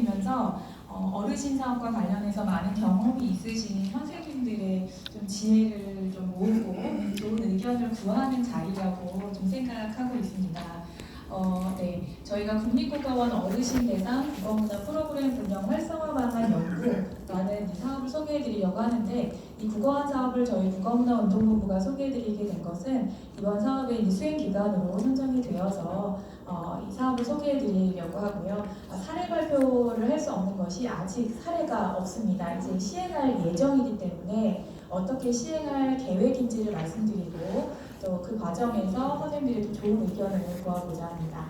말씀드리면서 어르신 사업과 관련해서 많은 경험이 있으신 선생님들의 좀 지혜를 좀 모으고 좋은 의견을 구하는 자리라고 좀 생각하고 있습니다. 네, 저희가 국립국어원 어르신 대상 국어문화 프로그램 운영 활성화 방안 연구라는 이 사업을 소개해드리려고 하는데, 이 국어원 사업을 저희 국어문화운동본부가 소개해드리게 된 것은 이번 사업의 수행 기간으로 선정이 되어서 이 사업을 소개해드리려고 하고요. 사례 발표를 할 수 없는 것이 아직 사례가 없습니다. 이제 시행할 예정이기 때문에 어떻게 시행할 계획인지를 말씀드리고 또 그 과정에서 선생님들이 또 좋은 의견을 구하고자 합니다.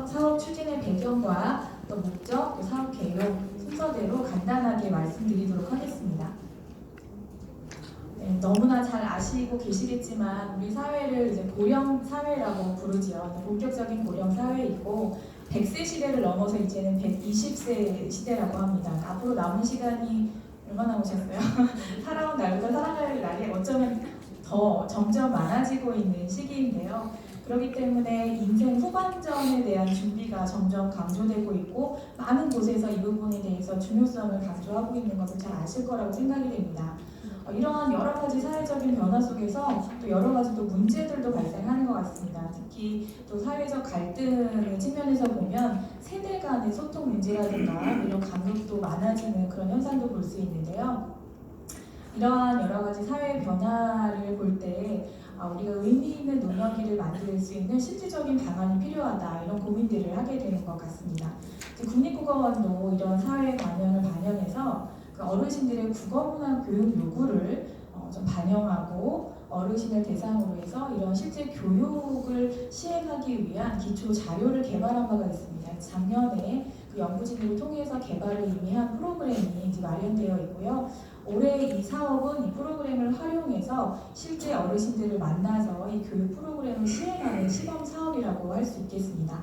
사업 추진의 배경과 또 목적, 또 사업 계획 순서대로 간단하게 말씀드리도록 하겠습니다. 네, 너무나 잘 아시고 계시겠지만 우리 사회를 이제 고령 사회라고 부르지요. 본격적인 고령 사회이고 100세 시대를 넘어서 이제는 120세 시대라고 합니다. 앞으로 남은 시간이 얼마나 남으셨어요? 살아온 날과 살아갈 날이 어쩌면 더 점점 많아지고 있는 시기인데요. 그렇기 때문에 인생 후반전에 대한 준비가 점점 강조되고 있고 많은 곳에서 이 부분에 대해서 중요성을 강조하고 있는 것을 잘 아실 거라고 생각이 됩니다. 이러한 여러 가지 사회적인 변화 속에서 또 여러 가지 또 문제들도 발생하는 것 같습니다. 특히 또 사회적 갈등의 측면에서 보면 세대 간의 소통 문제라든가 이런 간극도 많아지는 그런 현상도 볼 수 있는데요. 이러한 여러 가지 사회 변화를 볼 때 우리가 의미 있는 논의를 만들 수 있는 실질적인 방안이 필요하다, 이런 고민들을 하게 되는 것 같습니다. 국립국어원도 이런 사회 반영을 반영해서 어르신들의 국어문화 교육 요구를 좀 반영하고 어르신을 대상으로 해서 이런 실제 교육을 시행하기 위한 기초 자료를 개발한 바가 있습니다. 작년에 그 연구진들을 통해서 개발을 이미 한 프로그램이 이제 마련되어 있고요. 올해 이 사업은 이 프로그램을 활용해서 실제 어르신들을 만나서 이 교육 프로그램을 시행하는 시범 사업이라고 할 수 있겠습니다.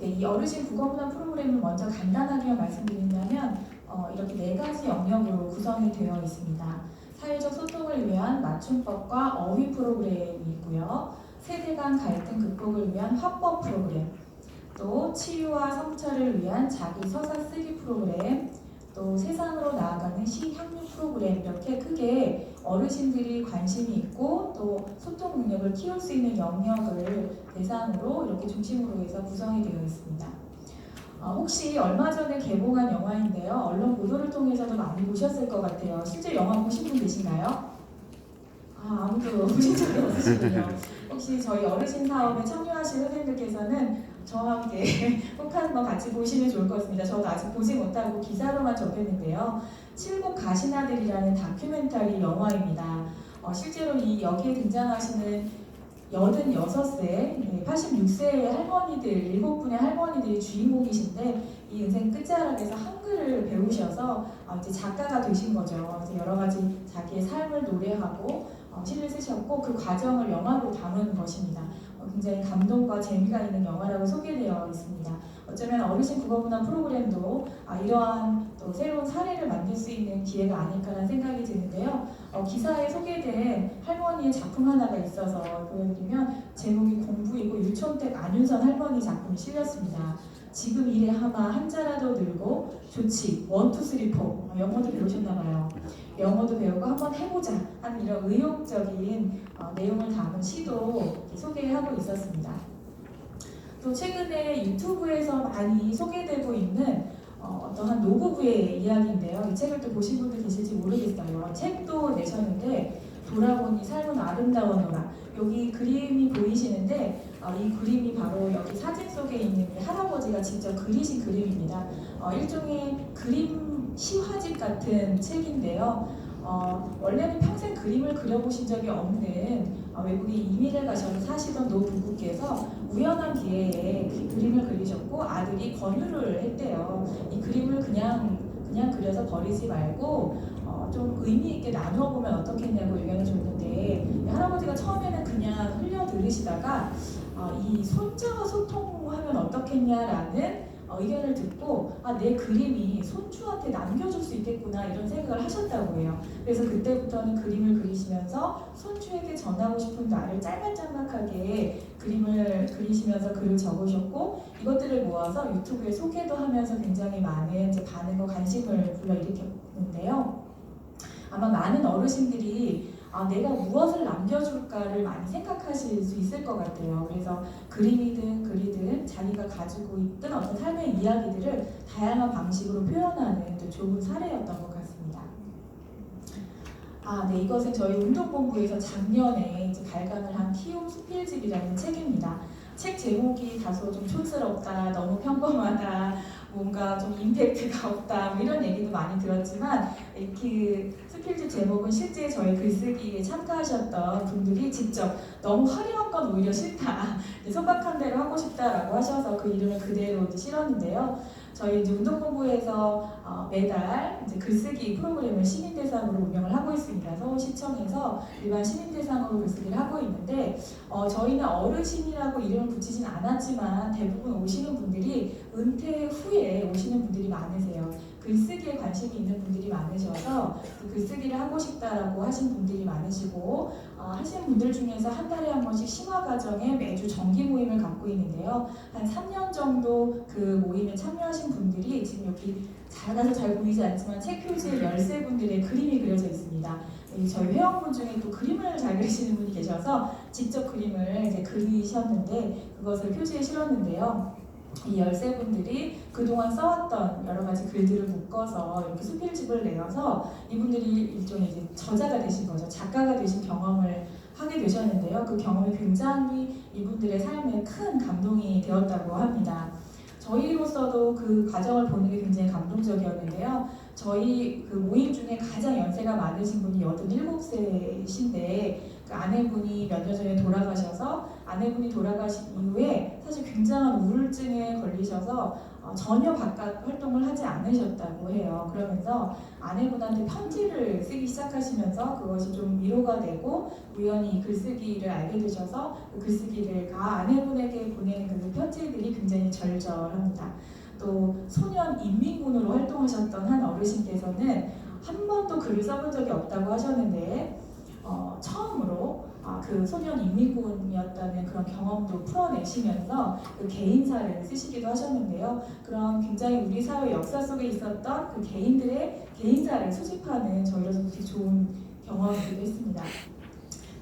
네, 이 어르신 국어문화 프로그램을 먼저 간단하게 말씀드린다면 이렇게 4가지 영역으로 구성이 되어 있습니다. 사회적 소통을 위한 맞춤법과 어휘 프로그램이 있고요. 세대 간 갈등 극복을 위한 화법 프로그램, 또 치유와 성찰을 위한 자기 서사 쓰기 프로그램, 또 세상으로 나아가는 시향유 프로그램, 이렇게 크게 어르신들이 관심이 있고 또 소통 능력을 키울 수 있는 영역을 대상으로 이렇게 중심으로 해서 구성이 되어 있습니다. 혹시 얼마 전에 개봉한 영화인데요. 언론 보도를 통해서도 많이 보셨을 것 같아요. 실제 영화 보신 분 계신가요? 아무도 보신 적이 없으시군요. 혹시 저희 어르신 사업에 참여하신 선생님들께서는 저와 함께 꼭 한번 같이 보시면 좋을 것 같습니다. 저도 아직 보지 못하고 기사로만 접했는데요. 칠곡 가시나들이라는 다큐멘터리 영화입니다. 실제로 여기에 등장하시는 86세, 86세의 할머니들, 7분의 할머니들이 주인공이신데 이 인생 끝자락에서 한글을 배우셔서 이제 작가가 되신 거죠. 이제 여러 가지 자기의 삶을 노래하고 시를 쓰셨고 그 과정을 영화로 담은 것입니다. 굉장히 감동과 재미가 있는 영화라고 소개되어 있습니다. 어쩌면 어르신 국어문화 프로그램도 이러한 또 새로운 사례를 만들 수 있는 기회가 아닐까라는 생각이 드는데요. 기사에 소개된 할머니의 작품 하나가 있어서 보여드리면 제목이 공부이고 유촌댁 안윤선 할머니 작품이 실렸습니다. 지금 일에 하마 한자라도 늘고 좋지 1, 2, 3, 4 영어도 배우셨나봐요. 영어도 배우고 한번 해보자 하는 이런 의욕적인 내용을 담은 시도 소개하고 있었습니다. 또 최근에 유튜브에서 많이 소개되고 있는 어떠한 노부부의 이야기인데요. 이 책을 또 보신 분들 계실지 모르겠어요. 책도 내셨는데 돌아보니 삶은 아름다워노라. 여기 그림이 보이시는데 이 그림이 바로 여기 사진 속에 있는 할아버지가 직접 그리신 그림입니다. 일종의 그림 시화집 같은 책인데요. 원래는 평생 그림을 그려보신 적이 없는 외국에 이민을 가셔서 사시던 노부부께서 우연한 기회에 그 그림을 그리셨고 아들이 권유를 했대요. 이 그림을 그냥 그려서 버리지 말고 좀 의미 있게 나누어 보면 어떻겠냐고 의견을 줬는데 할아버지가 처음에는 그냥 흘려 들으시다가 이 손자와 소통하면 어떻겠냐라는 의견을 듣고 내 그림이 손주한테 남겨줄 수 있겠구나 이런 생각을 하셨다고 해요. 그래서 그때부터는 그림을 그리시면서 손주에게 전하고 싶은 말을 짤막짤막하게 그림을 그리시면서 글을 적으셨고 이것들을 모아서 유튜브에 소개도 하면서 굉장히 많은 이제 반응과 관심을 불러일으켰는데요. 아마 많은 어르신들이 내가 무엇을 남겨줄까를 많이 생각하실 수 있을 것 같아요. 그래서 그림이든 글이든 자기가 가지고 있던 어떤 삶의 이야기들을 다양한 방식으로 표현하는 또 좋은 사례였던 것 같습니다. 네, 이것은 저희 운동본부에서 작년에 이제 발간을 한 키움 수필집이라는 책입니다. 책 제목이 다소 좀 촌스럽다, 너무 평범하다, 뭔가 좀 임팩트가 없다 뭐 이런 얘기도 많이 들었지만 그 수필집 제목은 실제 저희 글쓰기에 참가하셨던 분들이 직접 너무 화려한 건 오히려 싫다, 소박한 대로 하고 싶다라고 하셔서 그 이름을 그대로 이제 실었는데요. 저희 이제 운동본부에서 매달 이제 글쓰기 프로그램을 시민 대상으로 운영을 하고 있습니다. 서울시청에서 일반 시민 대상으로 글쓰기를 하고 있는데 저희는 어르신이라고 이름을 붙이진 않았지만 대부분 오시는 분들이 은퇴 후에 오시는 분들이 많으세요. 글쓰기에 관심이 있는 분들이 많으셔서 글쓰기를 하고 싶다라고 하신 분들이 많으시고 하시는 분들 중에서 한 달에 한 번씩 심화과정에 매주 정기 모임을 갖고 있는데요. 한 3년 정도 그 모임에 참여하신 분들이 지금 여기 작아서 잘 보이지 않지만 책 표지에 13분들의 그림이 그려져 있습니다. 저희 회원분 중에 또 그림을 잘 그리시는 분이 계셔서 직접 그림을 이제 그리셨는데 그것을 표지에 실었는데요. 이 13분들이 그동안 써왔던 여러 가지 글들을 묶어서 이렇게 수필집을 내어서 이분들이 일종의 이제 저자가 되신 거죠. 작가가 되신 경험을 하게 되셨는데요. 그 경험이 굉장히 이분들의 삶에 큰 감동이 되었다고 합니다. 저희로서도 그 과정을 보는 게 굉장히 감동적이었는데요. 저희 그 모임 중에 가장 연세가 많으신 분이 87세이신데 그 아내분이 몇 년 전에 돌아가셔서 아내분이 돌아가신 이후에 사실 굉장한 우울증에 걸리셔서 전혀 바깥 활동을 하지 않으셨다고 해요. 그러면서 아내분한테 편지를 쓰기 시작하시면서 그것이 좀 위로가 되고 우연히 글쓰기를 알게 되셔서 그 글쓰기를 아내분에게 보내는 그 편지들이 굉장히 절절합니다. 또 소년 인민군으로 활동하셨던 한 어르신께서는 한 번도 글을 써본 적이 없다고 하셨는데 처음으로 그 소년 인민군이었다는 그런 경험도 풀어내시면서 그 개인사를 쓰시기도 하셨는데요. 그런 굉장히 우리 사회 역사 속에 있었던 그 개인들의 개인사를 수집하는 저희로서 되게 좋은 경험이기도 했습니다.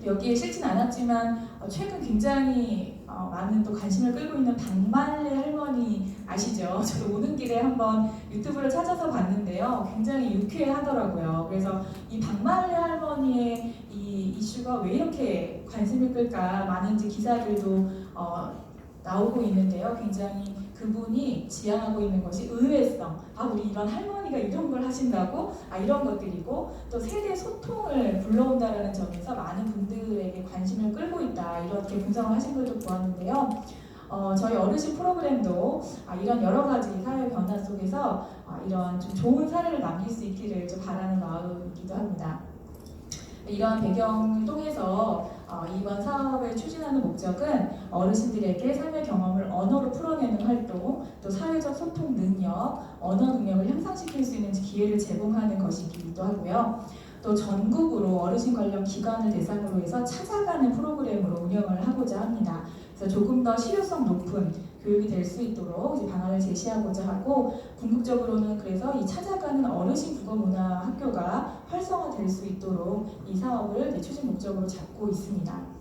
여기에 실진 않았지만 최근 굉장히 많은 또 관심을 끌고 있는 박말래 할머니 아시죠? 저도 오는 길에 한번 유튜브를 찾아서 봤는데요. 굉장히 유쾌하더라고요. 그래서 이 박말래 할머니의 이 이슈가 왜 이렇게 관심을 끌까 많은 이제 기사들도 나오고 있는데요. 굉장히 그분이 지향하고 있는 것이 의외성. 우리 이런 할머니가 이런 걸 하신다고? 이런 것들이고 또 세대 소통을 불러온다라는 점에서 많은 분들에게 관심을 끌고 있다. 이렇게 분석을 하신 걸도 보았는데요. 저희 어르신 프로그램도 이런 여러 가지 사회 변화 속에서 이런 좀 좋은 사례를 남길 수 있기를 좀 바라는 마음이기도 합니다. 이러한 배경을 통해서 이번 사업을 추진하는 목적은 어르신들에게 삶의 경험을 언어로 풀어내는 활동, 또 사회적 소통 능력, 언어 능력을 향상시킬 수 있는 기회를 제공하는 것이기도 하고요. 또 전국으로 어르신 관련 기관을 대상으로 해서 찾아가는 프로그램으로 운영을 하고자 합니다. 그래서 조금 더 실효성 높은 교육이 될 수 있도록 이제 방안을 제시하고자 하고 궁극적으로는 그래서 이 찾아가는 어르신 국어문화 학교가 활성화될 수 있도록 이 사업을 추진 목적으로 잡고 있습니다.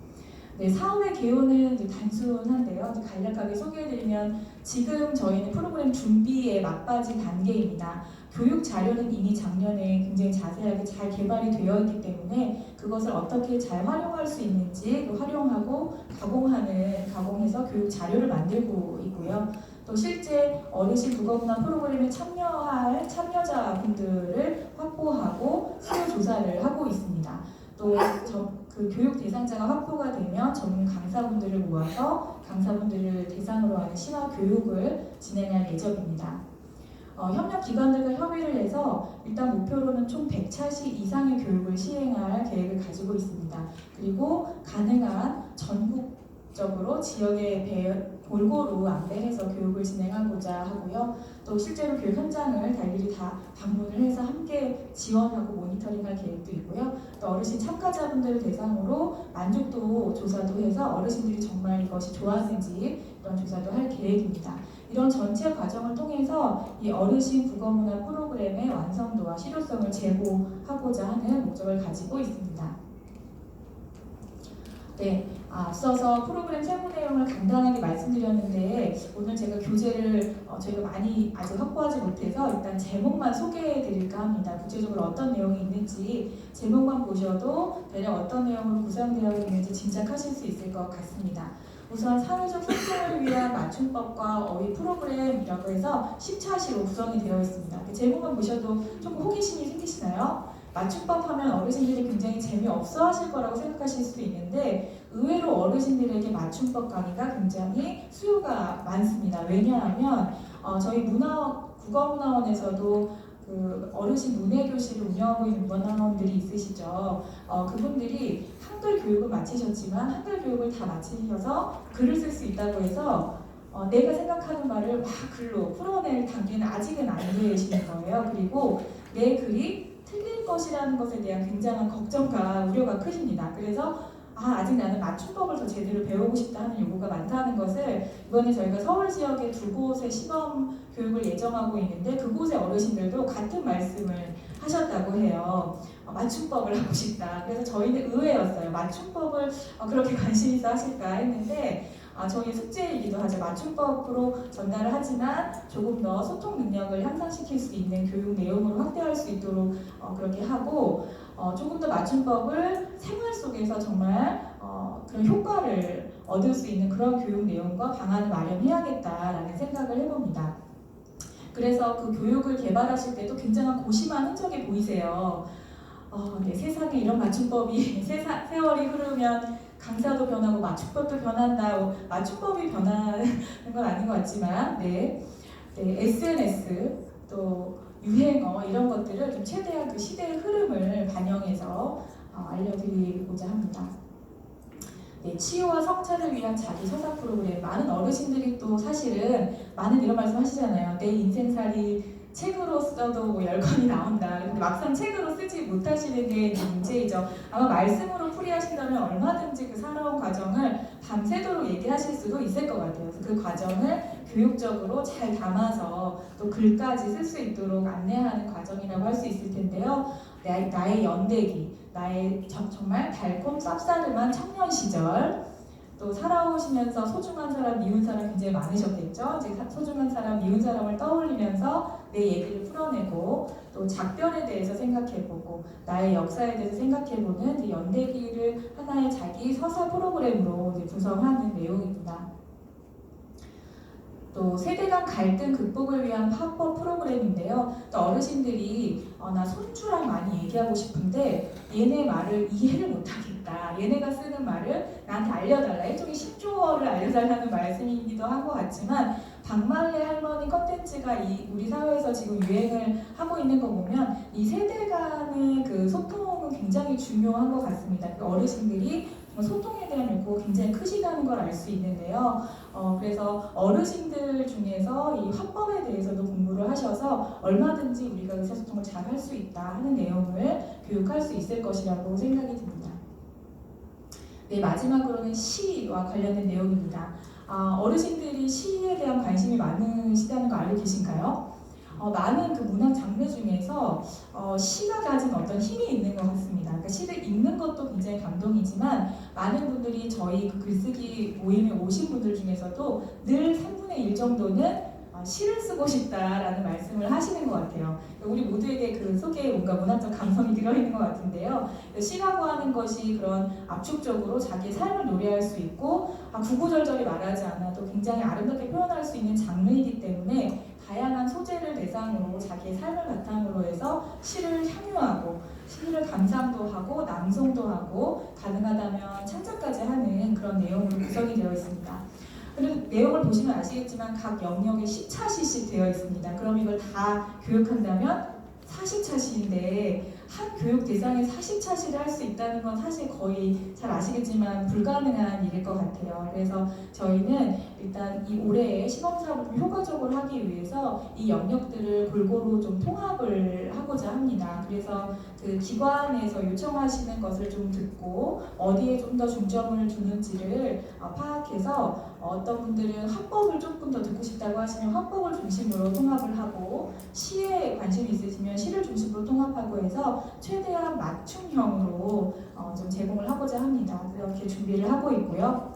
네, 사업의 개요는 이제 단순한데요. 이제 간략하게 소개해드리면 지금 저희는 프로그램 준비에 막바지 단계입니다. 교육 자료는 이미 작년에 굉장히 자세하게 잘 개발이 되어 있기 때문에 그것을 어떻게 잘 활용할 수 있는지 활용하고 가공해서 교육 자료를 만들고 있고요. 또 실제 어르신 국어문화 프로그램에 참여할 참여자분들을 확보하고 수요 조사를 하고 있습니다. 또 그 교육 대상자가 확보가 되면 전문 강사분들을 모아서 강사분들을 대상으로 하는 심화 교육을 진행할 예정입니다. 협력 기관들과 협의를 해서 일단 목표로는 총 100차시 이상의 교육을 시행할 계획을 가지고 있습니다. 그리고 가능한 목적으로 지역에 골고루 안배해서 교육을 진행하고자 하고요. 또 실제로 교육 현장을 달리 다 방문을 해서 함께 지원하고 모니터링할 계획도 있고요. 또 어르신 참가자분들을 대상으로 만족도 조사도 해서 어르신들이 정말 이것이 좋았는지 이런 조사도 할 계획입니다. 이런 전체 과정을 통해서 이 어르신 국어문화 프로그램의 완성도와 실효성을 제고하고자 하는 목적을 가지고 있습니다. 네, 앞서서 프로그램 세부 내용을 간단하게 말씀드렸는데 오늘 제가 교재를 저희가 많이 아직 확보하지 못해서 일단 제목만 소개해 드릴까 합니다. 구체적으로 어떤 내용이 있는지 제목만 보셔도 대략 어떤 내용으로 구성되어 있는지 짐작하실 수 있을 것 같습니다. 우선 사회적 소통을 위한 맞춤법과 어휘 프로그램이라고 해서 10차시로 구성이 되어 있습니다. 제목만 보셔도 조금 호기심이 생기시나요? 맞춤법 하면 어르신들이 굉장히 재미없어 하실 거라고 생각하실 수도 있는데 의외로 어르신들에게 맞춤법 강의가 굉장히 수요가 많습니다. 왜냐하면 저희 국어문화원에서도 그 어르신 문해교실을 운영하고 있는 문화원들이 있으시죠. 그분들이 한글 교육을 마치셨지만 한글 교육을 다 마치셔서 글을 쓸 수 있다고 해서 내가 생각하는 말을 막 글로 풀어낼 단계는 아직은 안 되시는 거예요. 그리고 내 글이 틀릴 것이라는 것에 대한 굉장한 걱정과 우려가 크십니다. 그래서 아직 나는 맞춤법을 더 제대로 배우고 싶다 하는 요구가 많다는 것을 이번에 저희가 서울 지역에 2곳의 시범 교육을 예정하고 있는데 그곳의 어르신들도 같은 말씀을 하셨다고 해요. 맞춤법을 하고 싶다. 그래서 저희는 의외였어요. 맞춤법을 그렇게 관심 있어 하실까 했는데 저희 숙제이기도 하죠. 맞춤법으로 전달을 하지만 조금 더 소통 능력을 향상시킬 수 있는 교육 내용으로 확대할 수 있도록 그렇게 하고 조금 더 맞춤법을 생활 속에서 정말 그런 효과를 얻을 수 있는 그런 교육 내용과 방안을 마련해야겠다라는 생각을 해봅니다. 그래서 그 교육을 개발하실 때도 굉장한 고심한 흔적이 보이세요. 네, 세상에 이런 맞춤법이 세월이 흐르면 강사도 변하고 맞춤법도 변한다. 맞춤법이 변하는 건 아닌 것 같지만 네, SNS 또 유행어 이런 것들을 좀 최대한 그 시대의 흐름을 반영해서 알려드리고자 합니다. 네, 치유와 성찰을 위한 자기 서사 프로그램. 많은 어르신들이 또 사실은 많은 이런 말씀 하시잖아요. 내 인생살이 책으로 써도 뭐 10권이 나온다. 근데 막상 책으로 쓰지 못하시는 게 문제이죠. 아마 말씀으로 풀이하신다면 얼마든지 그 살아온 과정을 밤새도록 얘기하실 수도 있을 것 같아요. 그래서 그 과정을 교육적으로 잘 담아서 또 글까지 쓸 수 있도록 안내하는 과정이라고 할 수 있을 텐데요. 나의 연대기, 나의 정말 달콤 쌉싸름한 청년 시절, 또 살아오시면서 소중한 사람, 미운 사람 굉장히 많으셨겠죠. 이제 소중한 사람, 미운 사람을 떠올리면서 내 얘기를 풀어내고 또 작별에 대해서 생각해보고 나의 역사에 대해서 생각해보는 연대기를 하나의 자기 서사 프로그램으로 이제 구성하는 내용입니다. 또 세대 간 갈등 극복을 위한 팝업 프로그램인데요. 또 어르신들이 나 손주랑 많이 얘기하고 싶은데 얘네 말을 이해를 못하겠다. 얘네가 쓰는 말을 나한테 알려달라. 일종의 신조어를 알려달라는 말씀이기도 한 것 같지만 박말래 할머니 컨텐츠가 우리 사회에서 지금 유행을 하고 있는 거 보면 이 세대 간의 그 소통은 굉장히 중요한 것 같습니다. 그 어르신들이 소통에 대한 욕구가 굉장히 크시다는 걸 알 수 있는데요. 그래서 어르신들 중에서 이 화법에 대해서도 공부를 하셔서 얼마든지 우리가 의사소통을 잘 할 수 있다 하는 내용을 교육할 수 있을 것이라고 생각이 듭니다. 네, 마지막으로는 시와 관련된 내용입니다. 어르신들이 시에 대한 관심이 많으시다는 거 알고 계신가요? 많은 그 문학 장르 중에서 시가 가진 어떤 힘이 있는 것 같습니다. 그러니까 시를 읽는 것도 굉장히 감동이지만 많은 분들이 저희 그 글쓰기 모임에 오신 분들 중에서도 늘 3분의 1 정도는 시를 쓰고 싶다라는 말씀을 하시는 것 같아요. 우리 모두에게 그 속에 뭔가 문학적 감성이 들어있는 것 같은데요. 시라고 하는 것이 그런 압축적으로 자기의 삶을 노래할 수 있고 구구절절히 말하지 않아도 굉장히 아름답게 표현할 수 있는 장르이기 때문에 다양한 소재를 대상으로 자기의 삶을 바탕으로 해서 시를 향유하고 시를 감상도 하고 낭송도 하고 가능하다면 창작까지 하는 그런 내용으로 구성이 되어 있습니다. 그리고 내용을 보시면 아시겠지만 각 영역에 10차시씩 되어 있습니다. 그럼 이걸 다 교육한다면 40차시인데 한 교육 대상에 40차시를 할 수 있다는 건 사실 거의 잘 아시겠지만 불가능한 일일 것 같아요. 그래서 저희는 일단 이 올해의 시범사업을 좀 효과적으로 하기 위해서 이 영역들을 골고루 좀 통합을 하고자 합니다. 그래서 그 기관에서 요청하시는 것을 좀 듣고 어디에 좀 더 중점을 두는지를 파악해서 어떤 분들은 학법을 조금 더 듣고 싶다고 하시면 학법을 중심으로 통합을 하고 시에 관심이 있으시면 시를 중심으로 통합하고 해서 최대한 맞춤형으로 좀 제공을 하고자 합니다. 그렇게 준비를 하고 있고요.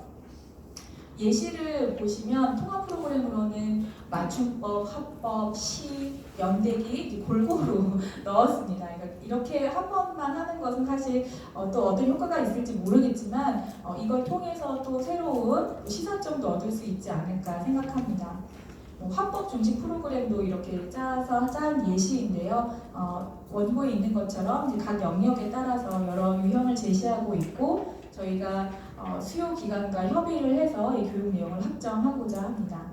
예시를 보시면 통합 프로그램으로는 맞춤법, 합법, 시, 연대기 골고루 넣었습니다. 그러니까 이렇게 한 번만 하는 것은 사실 또 어떤 효과가 있을지 모르겠지만 이걸 통해서 또 새로운 시사점도 얻을 수 있지 않을까 생각합니다. 합법 중심 프로그램도 이렇게 짜서 짠 예시인데요. 원고에 있는 것처럼 이제 각 영역에 따라서 여러 유형을 제시하고 있고 저희가 수요 기관과 협의를 해서 이 교육 내용을 확정하고자 합니다.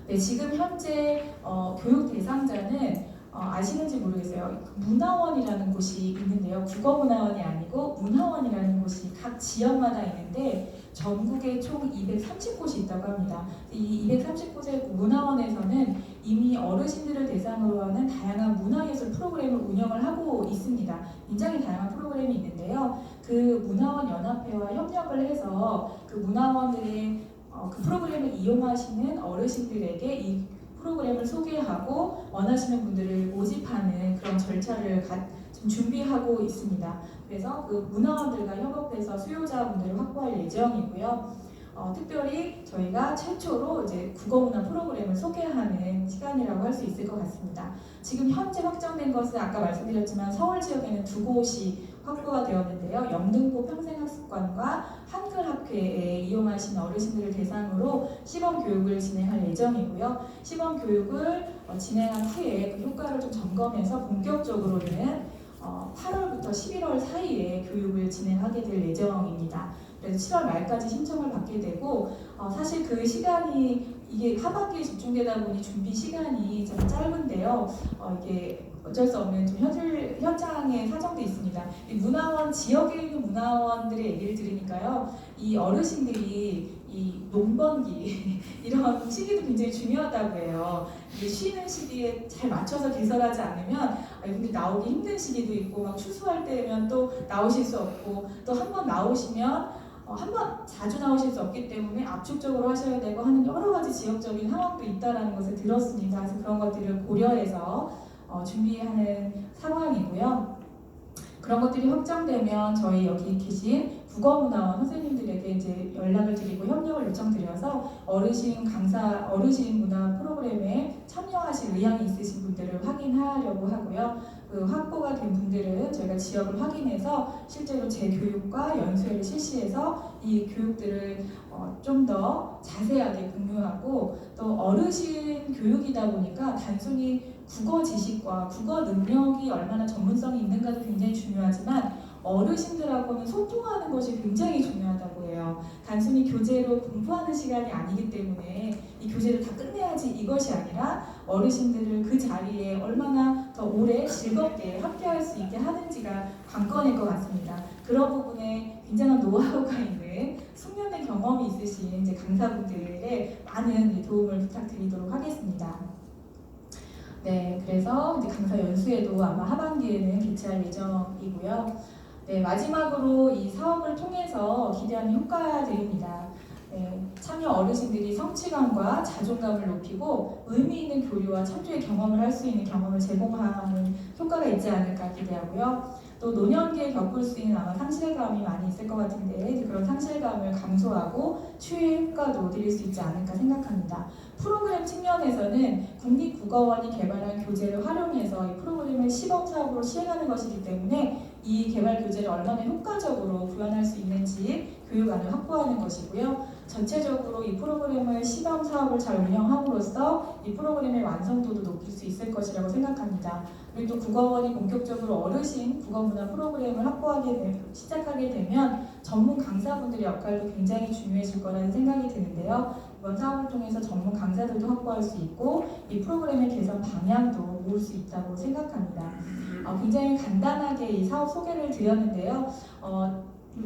네, 지금 현재 교육 대상자는 아시는지 모르겠어요. 문화원이라는 곳이 있는데요. 국어문화원이 아니고 문화원이라는 곳이 각 지역마다 있는데 전국에 총 230곳이 있다고 합니다. 이 230곳의 문화원에서는 이미 어르신들을 대상으로 하는 다양한 문화예술 프로그램을 운영을 하고 있습니다. 굉장히 다양한 프로그램이 있는데요. 그 문화원 연합회와 협력을 해서 그 문화원들의 그 프로그램을 이용하시는 어르신들에게 이 프로그램을 소개하고 원하시는 분들을 모집하는 그런 절차를 지금 준비하고 있습니다. 그래서 그 문화원들과 협업해서 수요자분들을 확보할 예정이고요. 특별히 저희가 최초로 이제 국어문화 프로그램을 소개하는 시간이라고 할 수 있을 것 같습니다. 지금 현재 확정된 것은 아까 말씀드렸지만 서울 지역에는 2곳이 확보가 되었는데요. 영등포 평생학습관과 한글학회에 이용하시는 어르신들을 대상으로 시범 교육을 진행할 예정이고요. 시범 교육을 진행한 후에 그 효과를 좀 점검해서 본격적으로는 8월부터 11월 사이에 교육을 진행하게 될 예정입니다. 그래서 7월 말까지 신청을 받게 되고 사실 그 시간이 이게 하반기에 집중되다 보니 준비 시간이 좀 짧은데요. 이게 어쩔 수 없는 좀 현장의 사정도 있습니다. 이 문화원 지역에 있는 문화원들의 얘기를 들으니까요, 이 어르신들이 이 농번기 이런 시기도 굉장히 중요하다고 해요. 이게 쉬는 시기에 잘 맞춰서 개설하지 않으면 근데 나오기 힘든 시기도 있고 막 추수할 때면 또 나오실 수 없고 또 한 번 나오시면 한 번 자주 나오실 수 없기 때문에 압축적으로 하셔야 되고 하는 여러 가지 지역적인 상황도 있다는 것을 들었습니다. 그래서 그런 것들을 고려해서 준비하는 상황이고요. 그런 것들이 확정되면 저희 여기 계신 국어문화원 선생님들에게 이제 연락을 드리고 협력을 요청드려서 어르신 문화 프로그램에 참여하실 의향이 있으신 분들을 확인하려고 하고요. 그 확보가 된 분들은 저희가 지역을 확인해서 실제로 재교육과 연수회를 실시해서 이 교육들을 좀 더 자세하게 공유하고 또 어르신 교육이다 보니까 단순히 국어 지식과 국어 능력이 얼마나 전문성이 있는가도 굉장히 중요하지만 어르신들하고는 소통하는 것이 굉장히 중요하다고 해요. 단순히 교재로 공부하는 시간이 아니기 때문에 이 교재를 다 끝내야지 이것이 아니라 어르신들을 그 자리에 얼마나 더 오래 즐겁게 함께할 수 있게 하는지가 관건일 것 같습니다. 그런 부분에 굉장한 노하우가 있는 숙련된 경험이 있으신 이제 강사분들의 많은 도움을 부탁드리도록 하겠습니다. 네, 그래서 이제 강사 연수회도 아마 하반기에는 개최할 예정이고요. 네, 마지막으로 이 사업을 통해서 기대하는 효과들입니다. 네, 참여 어르신들이 성취감과 자존감을 높이고 의미 있는 교류와 창조의 경험을 할 수 있는 경험을 제공하는 효과가 있지 않을까 기대하고요. 또 노년기에 겪을 수 있는 아마 상실감이 많이 있을 것 같은데 그런 상실감을 감소하고 치유의 효과도 드릴 수 있지 않을까 생각합니다. 프로그램 측면에서는 국립국어원이 개발한 교재를 활용해서 이 프로그램을 시범사업으로 시행하는 것이기 때문에 이 개발 교재를 얼마나 효과적으로 구현할 수 있는지 교육안을 확보하는 것이고요. 전체적으로 이 프로그램을 시범 사업을 잘 운영함으로써 이 프로그램의 완성도도 높일 수 있을 것이라고 생각합니다. 그리고 또 국어원이 본격적으로 어르신 국어문화 프로그램을 시작하게 되면 전문 강사분들의 역할도 굉장히 중요해질 거라는 생각이 드는데요. 이번 사업을 통해서 전문 강사들도 확보할 수 있고 이 프로그램의 개선 방향도 모을 수 있다고 생각합니다. 굉장히 간단하게 이 사업 소개를 드렸는데요.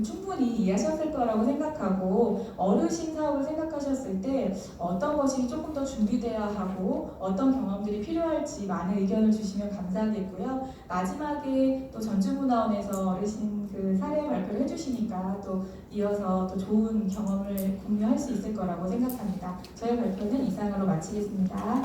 충분히 이해하셨을 거라고 생각하고 어르신 사업을 생각하셨을 때 어떤 것이 조금 더 준비되어야 하고 어떤 경험들이 필요할지 많은 의견을 주시면 감사하겠고요. 마지막에 또 전주문화원에서 어르신 그 사례 발표를 해주시니까 또 이어서 또 좋은 경험을 공유할 수 있을 거라고 생각합니다. 저희 발표는 이상으로 마치겠습니다.